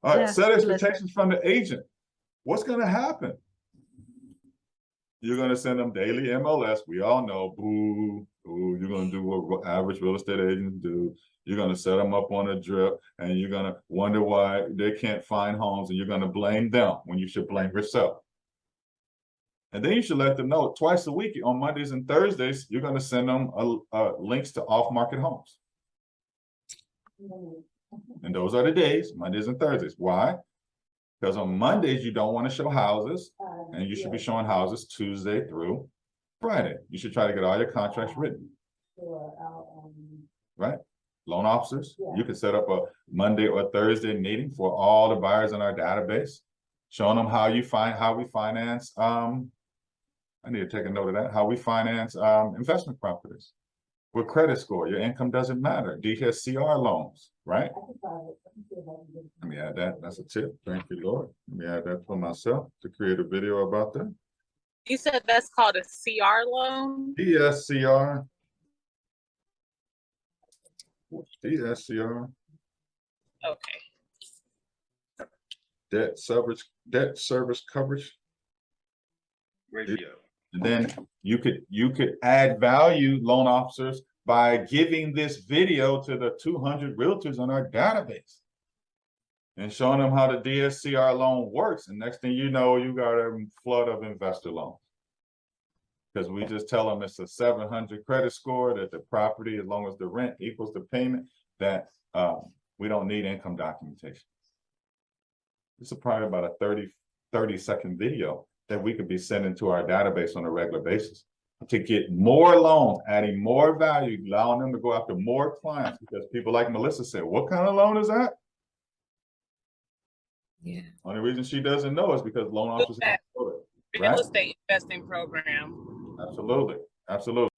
All right, Yeah, set expectations from the agent. What's going to happen? You're going to send them daily MLS. We all know, boo, boo. You're going to do what average real estate agents do. You're going to set them up on a drip, and you're going to wonder why they can't find homes, and you're going to blame them when you should blame yourself. And then you should let them know twice a week on Mondays and Thursdays, you're going to send them links to off-market homes. And those are the days, Mondays and Thursdays. Why? Because on Mondays, you don't want to show houses, and you should be showing houses Tuesday through Friday. You should try to get all your contracts written. Right? Loan officers, you can set up a Monday or Thursday meeting for all the buyers in our database, showing them how we finance, I need to take a note of that, how we finance investment properties. With credit score, your income doesn't matter. DSCR loans, right? Let me add that. That's a tip. Thank you, Lord. Let me add that for myself to create a video about that. You said that's called a CR loan? DSCR. DSCR. Okay. Debt service coverage ratio. And then you could add value, loan officers, by giving this video to the 200 realtors on our database and showing them how the DSCR loan works. And next thing you know, you got a flood of investor loans. Because we just tell them it's a 700 credit score, that the property, as long as the rent equals the payment, that we don't need income documentation. It's probably about a 30-second video that we could be sending to our database on a regular basis to get more loans, adding more value, allowing them to go after more clients, because people like Melissa said, what kind of loan is that? Yeah. Only reason she doesn't know is because loan officers have to know it, right? Real estate investing program. Absolutely. Absolutely.